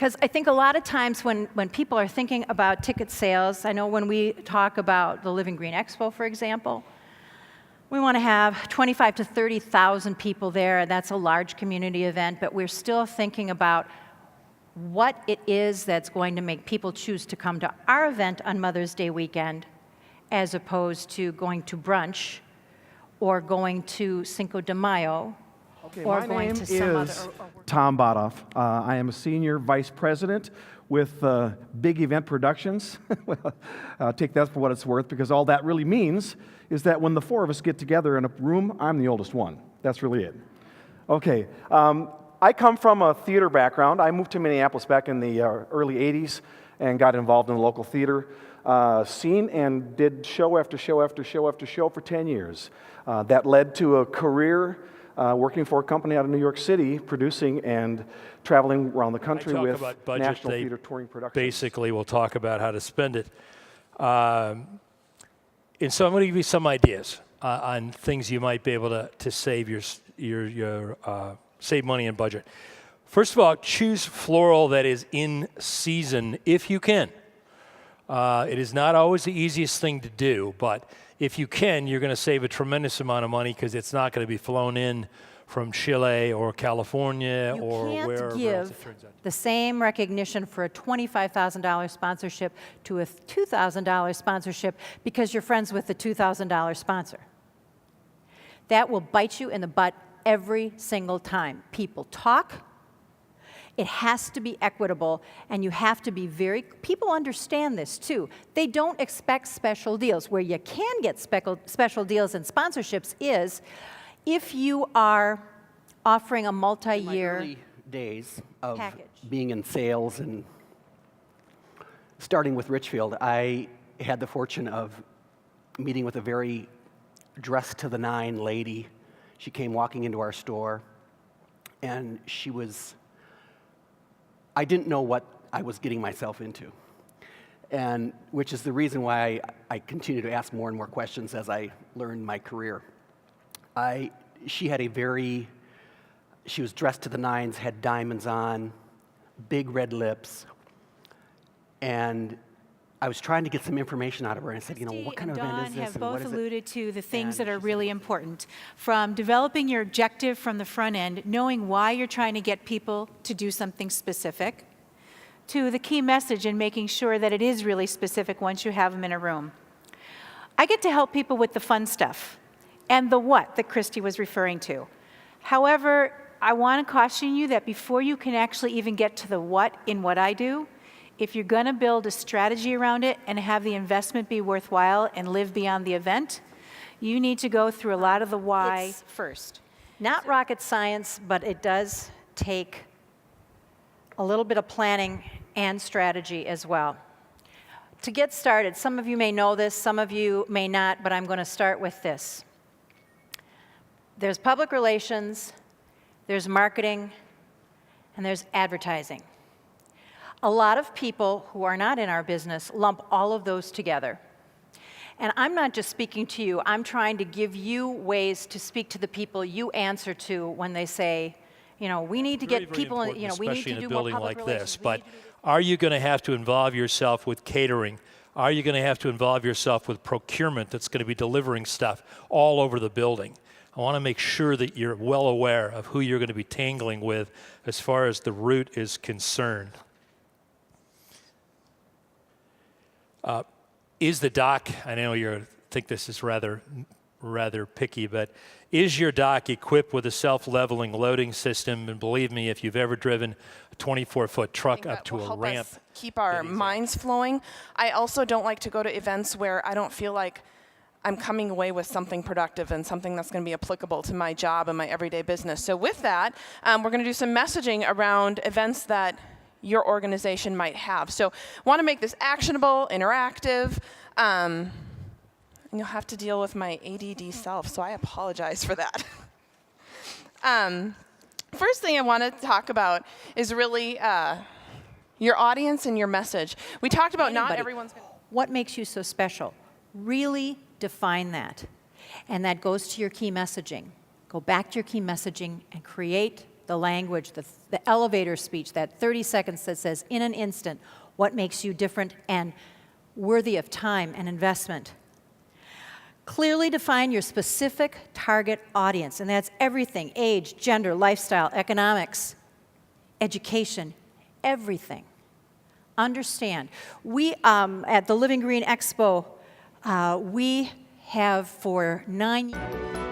because I think a lot of times when people are thinking about ticket sales, I know when we talk about the Living Green Expo, for example, we want to have 25 to 30,000 people there, and that's a large community event, but we're still thinking about what it is that's going to make people choose to come to our event on Mother's Day weekend as opposed to going to brunch or going to Cinco de Mayo. Okay, or my going name to some is other. Tom Bodoff. I am a senior vice president with Big Event Productions. Take that for what it's worth, because all that really means is that when the four of us get together in a room, I'm the oldest one. That's really it. Okay, I come from a theater background. I moved to Minneapolis back in the early 80s and got involved in the local theater scene and did show after show after show after show for 10 years. That led to a career working for a company out of New York City, producing and traveling around the country with budget, national theater touring productions. Basically, we'll talk about how to spend it. And so I'm going to give you some ideas on things you might be able to save save money and budget. First of all, choose floral that is in season if you can. It is not always the easiest thing to do, but if you can, you're going to save a tremendous amount of money because it's not going to be flown in from Chile or California or wherever else it turns out. You can't give the same recognition for a $25,000 sponsorship to a $2,000 sponsorship because you're friends with the $2,000 sponsor. That will bite you in the butt every single time. People talk. It has to be equitable, and you have to be people understand this too. They don't expect special deals. Where you can get special deals and sponsorships is if you are offering a multi-year early days of package. Being in sales and starting with Richfield, I had the fortune of meeting with a very dressed-to-the-nine lady. She came walking into our store, and I didn't know what I was getting myself into, and which is the reason why I continue to ask more and more questions as I learn my career. She was dressed to the nines, had diamonds on, big red lips, and I was trying to get some information out of her, and I said, what kind of event is this, have and what both is it? alluded to the things And that are she really important, from developing your objective from the front end, knowing why you're trying to get people to do something specific, to the key message and making sure that it is really specific once you have them in a room. I get to help people with the fun stuff and the what that Christy was referring to. However, I want to caution you that before you can actually even get to the what in what I do, if you're going to build a strategy around it and have the investment be worthwhile and live beyond the event, you need to go through a lot of the why first. Not rocket science, but it does take a little bit of planning and strategy as well. To get started, some of you may know this, some of you may not, but I'm going to start with this. There's public relations, there's marketing, and there's advertising. A lot of people who are not in our business lump all of those together. And I'm not just speaking to you, I'm trying to give you ways to speak to the people you answer to when they say, we need to get people, we need to do more public relations. But are you going to have to involve yourself with catering? Are you going to have to involve yourself with procurement that's going to be delivering stuff all over the building? I want to make sure that you're well aware of who you're going to be tangling with as far as the route is concerned. Is the dock, I know you think this is rather picky, but is your dock equipped with a self-leveling loading system? And believe me, if you've ever driven a 24-foot truck up to a ramp, us keep our minds flowing. I also don't like to go to events where I don't feel like I'm coming away with something productive and something that's going to be applicable to my job and my everyday business. So with that, we're going to do some messaging around events that your organization might have. So want to make this actionable, interactive, and you'll have to deal with my ADD self, so I apologize for that. First thing I want to talk about is really your audience and your message. We talked about not everyone's going to... What makes you so special? Really define that. And that goes to your key messaging. Go back to your key messaging and create the language, the elevator speech, that 30 seconds that says, in an instant, what makes you different and worthy of time and investment. Clearly define your specific target audience, and that's everything: age, gender, lifestyle, economics, education, everything. Understand. We, at the Living Green Expo, we have for 9 years.